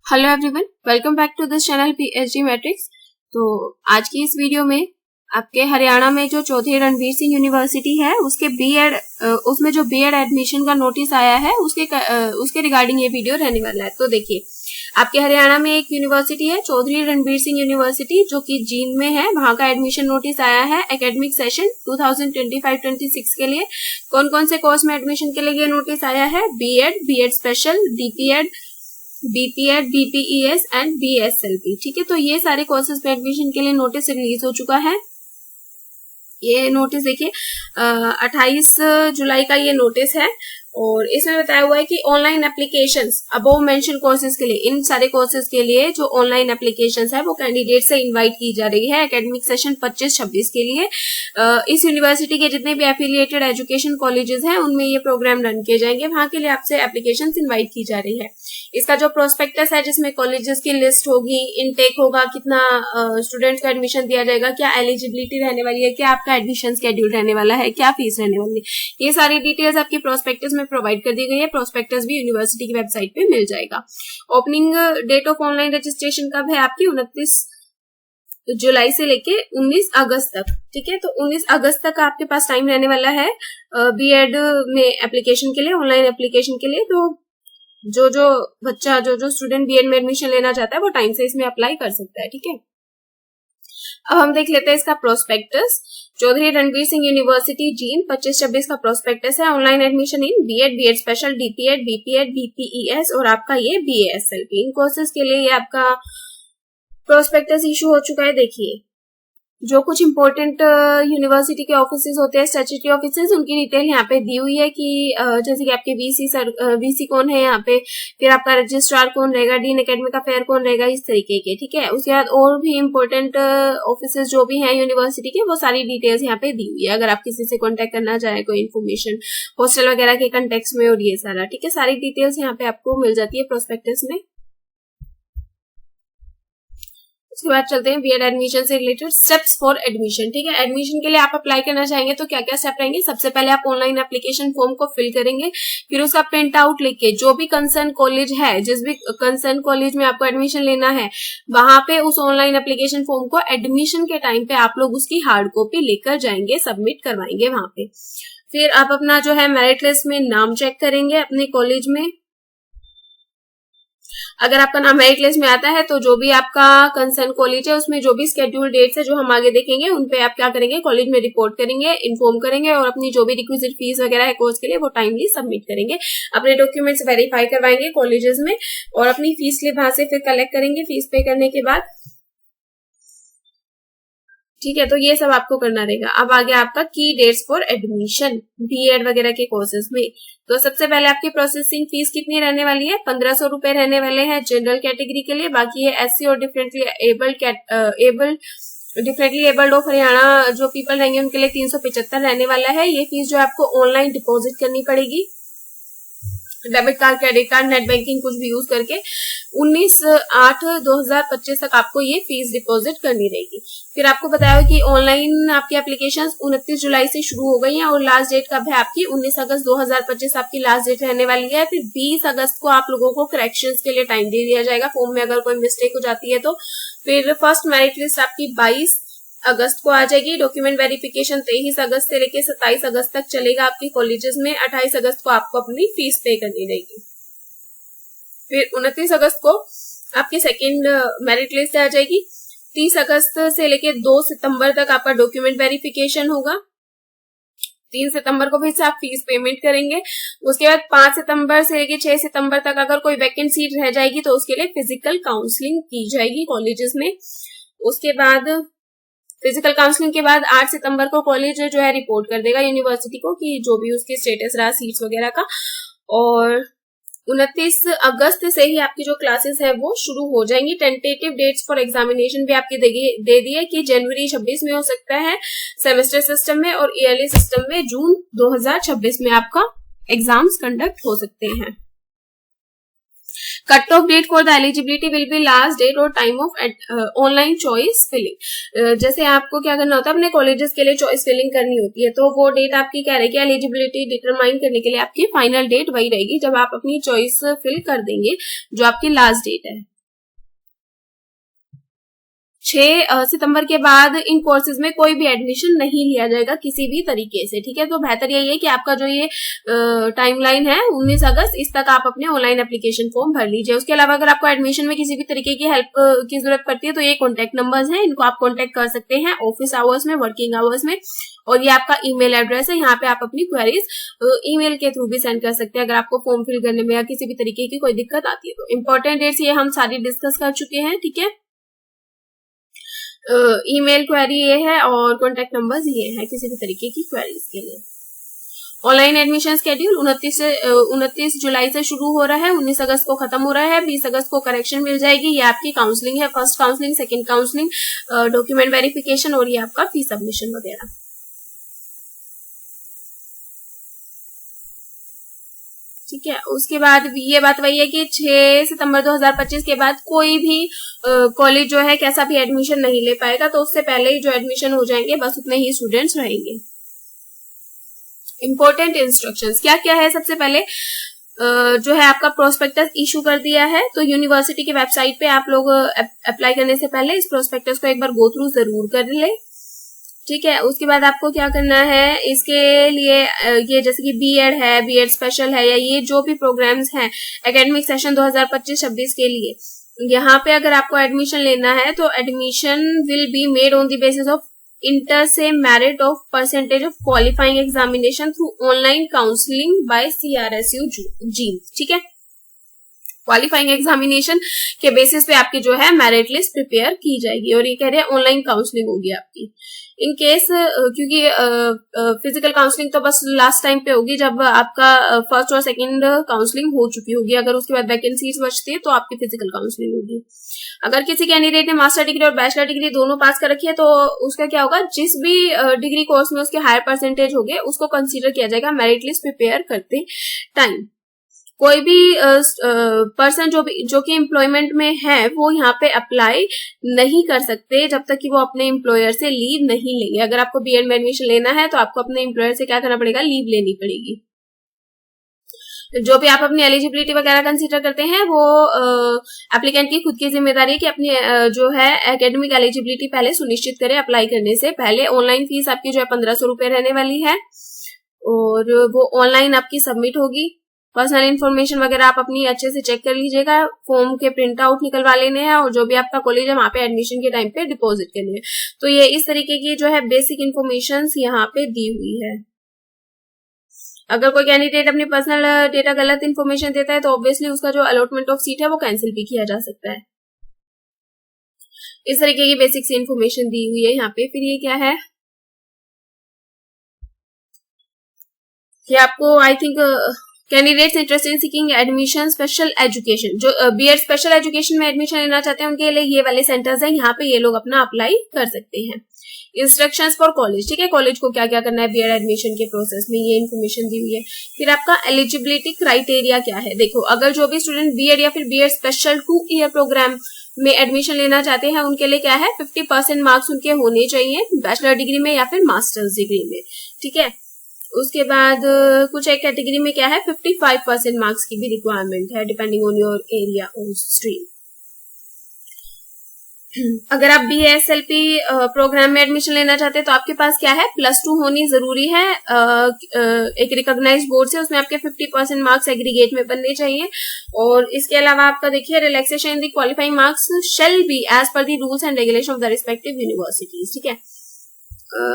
Hello everyone, welcome back to this channel PhD Matrix. तो आज की इस वीडियो में आपके हरियाणा में जो चौधरी रणवीर सिंह यूनिवर्सिटी है उसके बीएड उसमें जो बीएड एडमिशन का नोटिस आया है उसके रिगार्डिंग ये वीडियो रहने वाला है। तो देखिए, आपके हरियाणा में एक यूनिवर्सिटी है चौधरी रणवीर सिंह यूनिवर्सिटी जो कि जींद में है। वहां का एडमिशन नोटिस आया है एकेडमिक सेशन 2025-26 के लिए। कौन कौन से कोर्स में एडमिशन के लिए ये नोटिस आया है? BEd, BEd special, DPEd, BPEd, BPES and BSLP. ठीक है, तो ये सारे कोर्सेज पे एडमिशन के लिए नोटिस रिलीज हो चुका है। ये नोटिस देखिए 28 जुलाई का ये नोटिस है और इसमें बताया हुआ है कि online applications above mention courses के लिए, इन सारे कोर्सेज के लिए जो ऑनलाइन एप्लीकेशंस है वो कैंडिडेट से इनवाइट की जा रही है एकेडमिक सेशन 25-26 के लिए। इस यूनिवर्सिटी के जितने भी एफिलिएटेड एजुकेशन कॉलेजेस हैं उनमें ये प्रोग्राम रन किए जाएंगे। वहां के लिए आपसे एप्लीकेशंस इनवाइट की जा रही है। इसका जो प्रोस्पेक्टस है जिसमें कॉलेजेस की लिस्ट होगी, इनटेक होगा, कितना स्टूडेंट्स को एडमिशन दिया जाएगा, क्या एलिजिबिलिटी रहने वाली है, क्या आपका एडमिशन शेड्यूल रहने वाला है, क्या फीस रहने वाली है, ये सारी डिटेल्स आपकी प्रोस्पेक्टस में प्रोवाइड कर दी गई है। प्रोस्पेक्टस भी यूनिवर्सिटी की वेबसाइट पे मिल जाएगा। Opening date of online registration कब है आपकी? 29 जुलाई से लेके 19 अगस्त तक। ठीक है, तो 19 अगस्त तक आपके पास टाइम रहने वाला है बीएड में एप्लीकेशन के लिए, ऑनलाइन एप्लीकेशन के लिए। तो जो स्टूडेंट बीएड में एडमिशन लेना चाहता है वो टाइम से इसमें अप्लाई कर सकता है। ठीक है, अब हम देख लेते हैं इसका प्रोस्पेक्टस। चौधरी रणवीर सिंह यूनिवर्सिटी जींद 25-26 का प्रोस्पेक्टस है। Online admission in BEd, BEd special, DPEd, BPEd, BPES और आपका ये बीएसएलपी, इन कोर्सेज के लिए ये आपका प्रोस्पेक्टस इशू हो चुका है। देखिए, जो कुछ इंपॉर्टेंट यूनिवर्सिटी के ऑफिसेज होते हैं, स्टैट्यूटरी ऑफिसेज, उनकी डिटेल यहाँ पे दी हुई है कि जैसे कि आपके वीसी कौन है यहाँ पे, फिर आपका रजिस्ट्रार कौन रहेगा, डीन एकेडमिक अफेयर कौन रहेगा, इस तरीके के। ठीक है, उसके बाद और भी इंपॉर्टेंट ऑफिसेज जो भी हैं यूनिवर्सिटी के, वो सारी डिटेल्स यहाँ पे दी हुई है अगर आप किसी से कॉन्टेक्ट करना चाहे, कोई इन्फॉर्मेशन हॉस्टल वगैरह के कंटेक्ट में और ये सारा। ठीक है, सारी डिटेल्स यहाँ पे आपको मिल जाती है प्रोस्पेक्टस में। उसके बाद चलते हैं बीएड एडमिशन से रिलेटेड स्टेप्स फॉर एडमिशन। ठीक है, एडमिशन के लिए आप अप्लाई करना चाहेंगे तो क्या क्या स्टेप रहेंगे? सबसे पहले आप ऑनलाइन एप्लीकेशन फॉर्म को फिल करेंगे, फिर उसका प्रिंट आउट लेके जो भी कंसर्न कॉलेज है, जिस भी कंसर्न कॉलेज में आपको एडमिशन लेना है, वहां पे उस ऑनलाइन एप्लीकेशन फॉर्म को एडमिशन के टाइम पे आप लोग उसकी हार्ड कॉपी लेकर जाएंगे, सबमिट करवाएंगे वहां पे। फिर आप अपना जो है मेरिट लिस्ट में नाम चेक करेंगे अपने कॉलेज में। अगर आपका नाम मेरिट लिस्ट में आता है तो जो भी आपका कंसर्न कॉलेज है उसमें जो भी स्केड्यूल डेट्स है जो हम आगे देखेंगे उन पे आप क्या करेंगे, कॉलेज में रिपोर्ट करेंगे, इन्फॉर्म करेंगे और अपनी जो भी रिक्विजिट फीस वगैरह है कोर्स के लिए वो टाइमली सबमिट करेंगे। अपने डॉक्यूमेंट्स वेरीफाई करवाएंगे कॉलेजेस में और अपनी फीस स्लिप वहां से फिर कलेक्ट करेंगे फीस पे करने के बाद। ठीक है, तो ये सब आपको करना रहेगा। अब आगे आपका की डेट्स फॉर एडमिशन बीएड वगैरह के कोर्सेज में। तो सबसे पहले आपकी प्रोसेसिंग फीस कितनी रहने वाली है? 1500 रुपए रहने वाले हैं जनरल कैटेगरी के लिए। बाकी है एससी और डिफरेंटली एबल्ड ऑफ हरियाणा जो पीपल रहेंगे उनके लिए 375 रहने वाला है। ये फीस जो आपको ऑनलाइन डिपॉजिट करनी पड़ेगी, debit card, credit card, net banking कुछ भी यूज करके 19/8/2025 तक आपको ये फीस डिपॉजिट करनी रहेगी। फिर आपको बताया कि ऑनलाइन आपकी एप्लीकेशंस 29 जुलाई से शुरू हो गई हैं और लास्ट डेट कब है आपकी? 19 अगस्त 2025 आपकी लास्ट डेट रहने वाली है। फिर 20 अगस्त को आप लोगों को करेक्शंस के लिए टाइम दे दिया जाएगा फॉर्म में अगर कोई मिस्टेक हो जाती है तो। फिर फर्स्ट मेरिट लिस्ट आपकी 22 अगस्त को आ जाएगी। डॉक्यूमेंट वेरिफिकेशन 23 अगस्त से लेकर 27 अगस्त तक चलेगा आपकी कॉलेजेस में। 28 अगस्त को आपको अपनी फीस पे करनी रहेगी। फिर 29 अगस्त को आपकी सेकेंड मेरिट लिस्ट आ जाएगी। 30 अगस्त से लेकर 2 सितंबर तक आपका डॉक्यूमेंट वेरिफिकेशन होगा। 3 सितंबर को फिर से आप फीस पेमेंट करेंगे। उसके बाद 5 सितंबर से लेकर 6 सितंबर तक अगर कोई वैकेंट सीट रह जाएगी तो उसके लिए फिजिकल काउंसलिंग की जाएगी कॉलेजेस में। उसके बाद फिजिकल काउंसलिंग के बाद 8 सितंबर को कॉलेज जो है रिपोर्ट कर देगा यूनिवर्सिटी को कि जो भी उसके स्टेटस रहा सीट्स वगैरह का। और 29 अगस्त से ही आपकी जो क्लासेस है वो शुरू हो जाएंगी। टेंटेटिव डेट्स फॉर एग्जामिनेशन भी आपकी दे दी है कि जनवरी 26 में हो सकता है सेमेस्टर सिस्टम में और ईयरली सिस्टम में जून 2026 में आपका एग्जाम्स कंडक्ट हो सकते हैं। Cut off date for the eligibility will be last date और time of online choice filling. जैसे आपको क्या करना होता है, अपने कॉलेजेस के लिए चॉइस फिलिंग करनी होती है तो वो डेट आपकी क्या रहेगी, एलिजिबिलिटी डिटरमाइन करने के लिए आपकी फाइनल डेट वही रहेगी जब आप अपनी चॉइस फिल कर देंगे जो आपकी लास्ट डेट है। सितंबर के बाद इन कोर्सेज में कोई भी एडमिशन नहीं लिया जाएगा किसी भी तरीके से, ठीक है। तो बेहतर यही है कि आपका जो ये टाइमलाइन है 19 अगस्त, इस तक आप अपने ऑनलाइन एप्लीकेशन फॉर्म भर लीजिए। उसके अलावा अगर आपको एडमिशन में किसी भी तरीके की हेल्प की जरूरत पड़ती है तो ये कॉन्टेक्ट नंबर्स हैं, इनको आप कॉन्टेक्ट कर सकते हैं ऑफिस आवर्स में, वर्किंग आवर्स में। और ये आपका ईमेल एड्रेस है, यहाँ पे आप अपनी क्वेरीज ईमेल के थ्रू भी सेंड कर सकते हैं अगर आपको फॉर्म फिल करने में या किसी भी तरीके की कोई दिक्कत आती है तो। इंपॉर्टेंट डेट्स ये हम सारी डिस्कस कर चुके हैं, ठीक है। ईमेल क्वेरी ये है और कॉन्टेक्ट नंबर्स ये है किसी भी तरीके की क्वेरीज के लिए। ऑनलाइन एडमिशन शेड्यूल 29 जुलाई से शुरू हो रहा है, 19 अगस्त को खत्म हो रहा है, 20 अगस्त को करेक्शन मिल जाएगी। ये आपकी काउंसलिंग है, first counselling, second counselling, document verification और ये आपका फी सबमिशन वगैरह, ठीक है। उसके बाद ये बात वही है कि 6 सितंबर 2025 के बाद कोई भी कॉलेज जो है कैसा भी एडमिशन नहीं ले पाएगा, तो उससे पहले ही जो एडमिशन हो जाएंगे बस उतने ही स्टूडेंट्स रहेंगे। इंपॉर्टेंट इंस्ट्रक्शंस क्या क्या है, सबसे पहले जो है आपका प्रोस्पेक्टस इशू कर दिया है, तो यूनिवर्सिटी की वेबसाइट पे आप लोग अप्लाई करने से पहले इस प्रोस्पेक्टस को एक बार गो थ्रू जरूर कर ले, ठीक है। उसके बाद आपको क्या करना है, इसके लिए ये जैसे कि बीएड है, बीएड स्पेशल है, या ये जो भी प्रोग्राम्स हैं एकेडमिक सेशन 2025-26 के लिए, यहाँ पे अगर आपको एडमिशन लेना है तो admission will be made on the basis of inter से merit of percentage of qualifying examination through online counselling by CRSU Jind, ठीक है। क्वालिफाइंग एग्जामिनेशन के बेसिस पे आपकी जो है मेरिट लिस्ट प्रिपेयर की जाएगी, और ये कह रहे हैं ऑनलाइन काउंसलिंग होगी आपकी। इन केस क्योंकि फिजिकल काउंसलिंग तो बस लास्ट टाइम पे होगी जब आपका फर्स्ट और सेकंड काउंसलिंग हो चुकी होगी, अगर उसके बाद वैकेंसीज बचती है तो आपकी फिजिकल काउंसलिंग होगी। अगर किसी कैंडिडेट ने मास्टर डिग्री और बैचलर डिग्री दोनों पास कर रखी है तो उसका क्या होगा, जिस भी डिग्री कोर्स में उसके हायर परसेंटेज हो गए उसको कंसीडर किया जाएगा मेरिट लिस्ट प्रिपेयर करते टाइम। कोई भी पर्सन जो कि एम्प्लॉयमेंट में है वो यहाँ पे अप्लाई नहीं कर सकते जब तक कि वो अपने एम्प्लॉयर से लीव नहीं लेंगे। अगर आपको बीएड में एडमिशन लेना है तो आपको अपने एम्प्लॉयर से क्या करना पड़ेगा, लीव लेनी पड़ेगी। जो भी आप अपनी एलिजिबिलिटी वगैरह कंसीडर करते हैं वो एप्लीकेंट की खुद की जिम्मेदारी है कि अपनी जो है एकेडमिक एलिजिबिलिटी पहले सुनिश्चित करें अप्लाई करने से पहले। ऑनलाइन फीस आपकी जो है 1500 रुपए रहने वाली है और वो ऑनलाइन आपकी सबमिट होगी। पर्सनल इन्फॉर्मेशन वगैरह आप अपनी अच्छे से चेक कर लीजिएगा, फॉर्म के प्रिंट आउट निकलवा लेने हैं और जो भी आपका कॉलेज है वहां पे एडमिशन के टाइम पे डिपॉजिट करने हैं। तो ये इस तरीके की जो है बेसिक इन्फॉर्मेशन यहाँ पे दी हुई है। अगर कोई कैंडिडेट अपनी पर्सनल डेटा गलत इन्फॉर्मेशन देता है तो ऑब्वियसली उसका जो अलॉटमेंट ऑफ सीट है वो कैंसिल भी किया जा सकता है। इस तरीके की बेसिक सी इन्फॉर्मेशन दी हुई है यहाँ पे। फिर ये क्या है, ये आपको I think candidates interested in seeking admission special education, जो बीएड स्पेशल एजुकेशन में एडमिशन लेना चाहते हैं उनके लिए ये वाले सेंटर्स हैं, यहाँ पे ये लोग अपना अप्लाई कर सकते हैं। इंस्ट्रक्शंस फॉर कॉलेज, ठीक है, कॉलेज को क्या क्या करना है बीएड एडमिशन के प्रोसेस में, ये इन्फॉर्मेशन दी हुई है। फिर आपका एलिजिबिलिटी क्राइटेरिया क्या है, देखो अगर जो भी स्टूडेंट बीएड या फिर बीएड स्पेशल 2 ईयर प्रोग्राम में एडमिशन लेना चाहते हैं उनके लिए क्या है, 50% मार्क्स उनके होने चाहिए बैचलर डिग्री में या फिर मास्टर्स डिग्री में, ठीक है। उसके बाद कुछ एक कैटेगरी में क्या है 55% मार्क्स की भी रिक्वायरमेंट है डिपेंडिंग ऑन योर एरिया और स्ट्रीम। अगर आप BASLP प्रोग्राम में एडमिशन लेना चाहते हैं तो आपके पास क्या है +2 होनी जरूरी है एक रिकॉग्नाइज्ड बोर्ड से, उसमें आपके 50% मार्क्स एग्रीगेट में बनने चाहिए। और इसके अलावा आपका देखिए relaxation in the qualifying marks shall be as per the rules and regulation of the respective universities, ठीक है।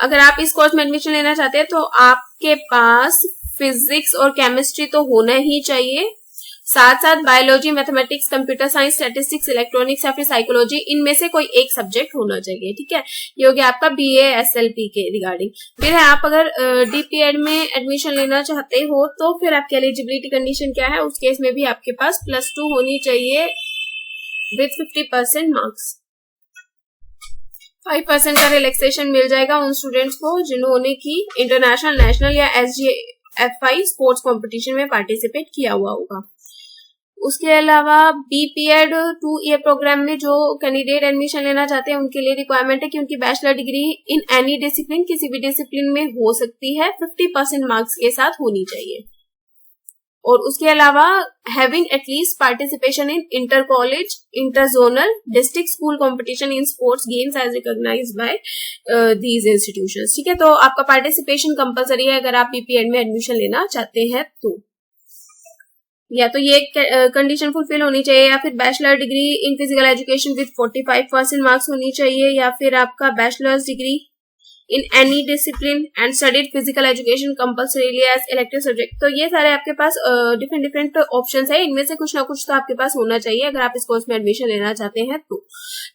अगर आप इस कोर्स में एडमिशन लेना चाहते हैं तो आपके पास फिजिक्स और केमिस्ट्री तो होना ही चाहिए, साथ साथ biology, mathematics, computer science, statistics, electronics या फिर साइकोलॉजी, इनमें से कोई एक सब्जेक्ट होना चाहिए, ठीक है। ये हो गया आपका BASLP के रिगार्डिंग। फिर आप अगर DPED में एडमिशन लेना चाहते हो तो फिर आपकी एलिजिबिलिटी कंडीशन क्या है, उस केस में भी आपके पास +2 होनी चाहिए विथ 50% मार्क्स। 5% का रिलैक्सेशन मिल जाएगा उन स्टूडेंट्स को जिन्होंने की इंटरनेशनल, नेशनल या SGFI स्पोर्ट्स कॉम्पिटिशन में पार्टिसिपेट किया हुआ होगा। उसके अलावा BPED 2 ईयर प्रोग्राम में जो कैंडिडेट एडमिशन लेना चाहते हैं उनके लिए रिक्वायरमेंट है कि उनकी bachelor degree in any discipline, किसी भी डिसिप्लिन में हो सकती है, 50% मार्क्स के साथ होनी चाहिए। और उसके अलावा having at least participation in inter college, inter zonal, district school competition in sports games as recognised by these institutions. ठीक है, तो आपका पार्टिसिपेशन कंपलसरी है अगर आप बीपीएड में एडमिशन लेना चाहते हैं तो। या तो ये कंडीशन फुलफिल होनी चाहिए, या फिर bachelor degree in physical education with 45% marks होनी चाहिए, या फिर आपका bachelors degree in any discipline and studied physical education compulsorily as elective subject। तो ये सारे आपके पास डिफरेंट ऑप्शंस है, इनमें से कुछ ना कुछ तो आपके पास होना चाहिए अगर आप इस कोर्स में एडमिशन लेना चाहते हैं तो।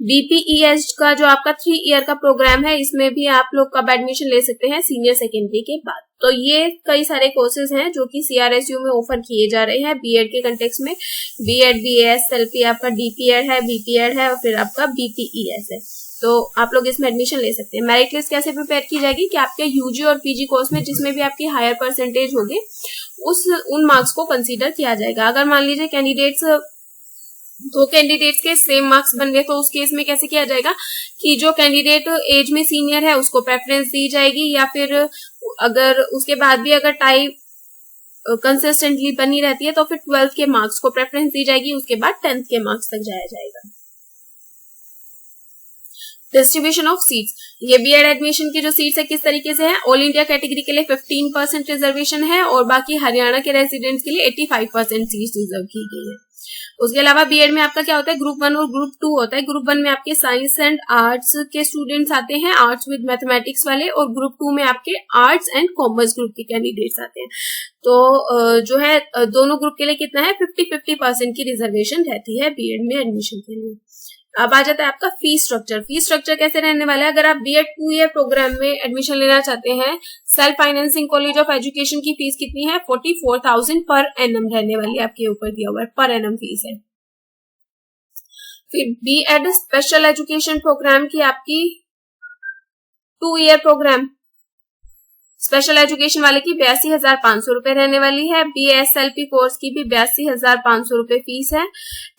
बीपीईएस का जो आपका 3 ईयर का प्रोग्राम है, इसमें भी आप लोग कब एडमिशन ले सकते हैं, सीनियर सेकेंडरी के बाद। तो ये कई सारे कोर्सेज हैं जो कि सीआरएसयू में ऑफर किए जा रहे हैं बीएड के कंटेक्स्ट में। बीएड, बीएएस, एलपी, आपका डीपीएड है, बीपीएड है और फिर आपका बीपीईएस है। तो आप लोग इसमें एडमिशन ले सकते हैं। मेरिट लिस्ट कैसे प्रिपेयर की जाएगी कि आपके यूजी और पीजी कोर्स में जिसमें भी आपकी हायर परसेंटेज होगी उन मार्क्स को कंसीडर किया जाएगा। अगर मान लीजिए दो कैंडिडेट्स के सेम मार्क्स बन गए तो उस केस में कैसे किया जाएगा कि जो कैंडिडेट एज में सीनियर है उसको प्रेफरेंस दी जाएगी, या फिर अगर उसके बाद भी अगर टाई कंसिस्टेंटली बनी रहती है तो फिर 12th के मार्क्स को प्रेफरेंस दी जाएगी, उसके बाद 10th के मार्क्स तक जाया जाएगा। डिस्ट्रीब्यूशन ऑफ सीट्स, ये बीएड एडमिशन की जो सीट्स है किस तरीके से है, ऑल इंडिया कैटेगरी के लिए 15% रिजर्वेशन है और बाकी हरियाणा के रेजिडेंट्स के लिए 85% सीट्स रिजर्व की गई है। उसके अलावा बीएड में आपका क्या होता है, ग्रुप 1 और ग्रुप 2 होता है। ग्रुप 1 में आपके साइंस एंड आर्ट्स के स्टूडेंट्स आते हैं, आर्ट्स विद मैथमेटिक्स वाले, और ग्रुप 2 में आपके आर्ट्स एंड कॉमर्स ग्रुप के कैंडिडेट्स आते हैं। तो जो है दोनों ग्रुप के लिए कितना है, 50-50% की रिजर्वेशन रहती है बीएड में एडमिशन के लिए। अब आ जाता है आपका फीस स्ट्रक्चर। फीस स्ट्रक्चर कैसे रहने वाला है, अगर आप बीएड 2 ईयर प्रोग्राम में एडमिशन लेना चाहते हैं, self financing college of education की फीस कितनी है, 44,000 पर एनम रहने वाली है, आपके ऊपर दिया हुआ है, पर एनम फीस है। फिर बीएड स्पेशल एजुकेशन प्रोग्राम की आपकी 2 ईयर प्रोग्राम स्पेशल एजुकेशन वाले की 82,500 रुपए रहने वाली है। बीएसएलपी कोर्स की भी 82,500 रुपए फीस है।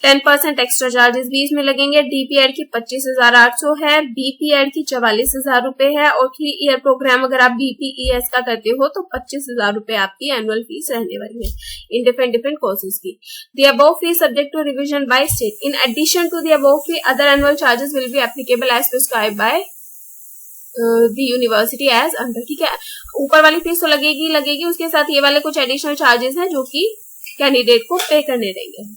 10% एक्स्ट्रा चार्जेस भी इसमें लगेंगे। डीपीएड की 25,800 है, बीपीएड की 44,000 रुपए है, और 3 ईयर प्रोग्राम अगर आप बीपीईएस का करते हो तो 25,000 रुपए आपकी एनुअल फीस रहने वाली है इन डिफरेंट कोर्सेज की। The above fee subject to revision by state. In addition to the above fee other annual charges will be applicable as prescribed by the university as under. ठीक है, ऊपर वाली fees तो लगेगी, उसके साथ ये वाले कुछ एडिशनल चार्जेस हैं जो कि कैंडिडेट को पे करने रहेंगे।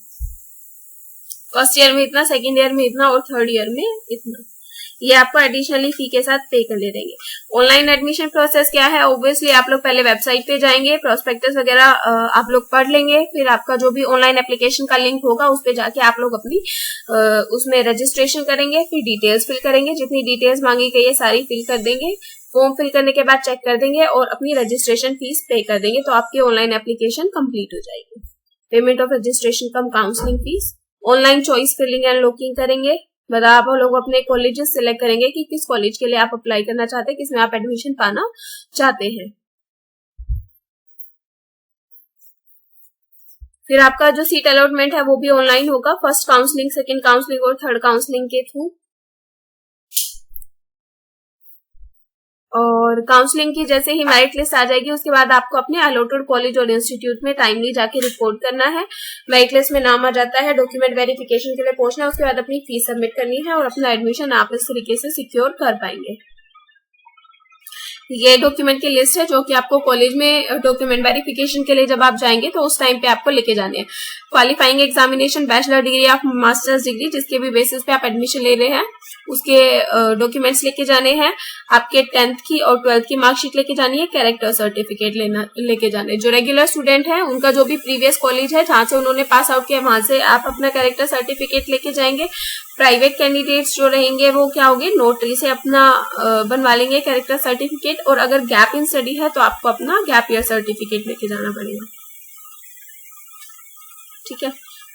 फर्स्ट ईयर में इतना, सेकेंड ईयर में इतना और थर्ड ईयर में इतना, ये आपको एडिशनली फी के साथ पे करने रहेंगे। ऑनलाइन एडमिशन प्रोसेस क्या है, ऑब्वियसली आप लोग पहले वेबसाइट पे जाएंगे, प्रोस्पेक्टस वगैरह आप लोग पढ़ लेंगे, फिर आपका जो भी ऑनलाइन एप्लीकेशन का लिंक होगा उस पे जाके आप लोग अपनी उसमें रजिस्ट्रेशन करेंगे, फिर डिटेल्स फिल करेंगे, जितनी डिटेल्स मांगी गई है सारी फिल कर देंगे। फॉर्म फिल करने के बाद चेक कर देंगे और अपनी रजिस्ट्रेशन फीस पे कर देंगे, तो आपकी ऑनलाइन एप्लीकेशन कंप्लीट हो जाएगी। Payment of registration cum counselling fees. Online choice filling and locking करेंगे, मतलब आप लोग अपने कॉलेजेस सिलेक्ट करेंगे कि किस कॉलेज के लिए आप अप्लाई करना चाहते हैं, किसमें आप एडमिशन पाना चाहते हैं। फिर आपका जो सीट अलॉटमेंट है वो भी ऑनलाइन होगा, फर्स्ट काउंसलिंग, सेकंड काउंसलिंग और थर्ड काउंसलिंग के थ्रू। और काउंसलिंग की जैसे ही मेरिट लिस्ट आ जाएगी उसके बाद आपको अपने अलॉटेड कॉलेज और इंस्टीट्यूट में टाइमली जाके रिपोर्ट करना है। मेरिट लिस्ट में नाम आ जाता है, डॉक्यूमेंट वेरिफिकेशन के लिए पहुंचना है, उसके बाद अपनी फीस सबमिट करनी है और अपना एडमिशन आप इस तरीके से सिक्योर कर पाएंगे। ये डॉक्यूमेंट की लिस्ट है जो कि आपको कॉलेज में डॉक्यूमेंट वेरिफिकेशन के लिए जब आप जाएंगे तो उस टाइम पे आपको लेके जाने हैं। क्वालिफाइंग एग्जामिनेशन, बैचलर डिग्री या मास्टर्स डिग्री जिसके भी बेसिस पे आप एडमिशन ले रहे हैं उसके डॉक्यूमेंट्स लेके जाने हैं। आपके 10th की और 12th की मार्कशीट लेके जानी है, कैरेक्टर सर्टिफिकेट लेके जाने। जो रेगुलर स्टूडेंट है उनका जो भी प्रीवियस कॉलेज है जहां से उन्होंने पास आउट किया वहां से आप अपना कैरेक्टर सर्टिफिकेट लेके जाएंगे। प्राइवेट कैंडिडेट्स जो रहेंगे वो क्या होंगे, नोटरी से अपना बनवा लेंगे कैरेक्टर सर्टिफिकेट, और अगर गैप इन स्टडी है तो आपको अपना गैप ईयर सर्टिफिकेट लेके जाना पड़ेगा। ठीक है,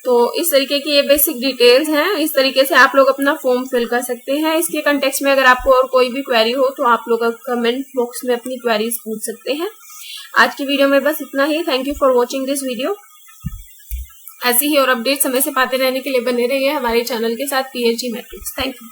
तो इस तरीके की ये बेसिक डिटेल्स हैं, इस तरीके से आप लोग अपना फॉर्म फिल कर सकते हैं। इसके कंटेक्स्ट में अगर आपको और कोई भी क्वेरी हो तो आप लोग कमेंट बॉक्स में अपनी क्वेरीज पूछ सकते हैं। आज की वीडियो में बस इतना ही। Thank you for watching this video. ऐसी ही और अपडेट समय से पाते रहने के लिए बने रहिए हमारे चैनल के साथ, पीएचडी मैट्रिक्स। Thank you.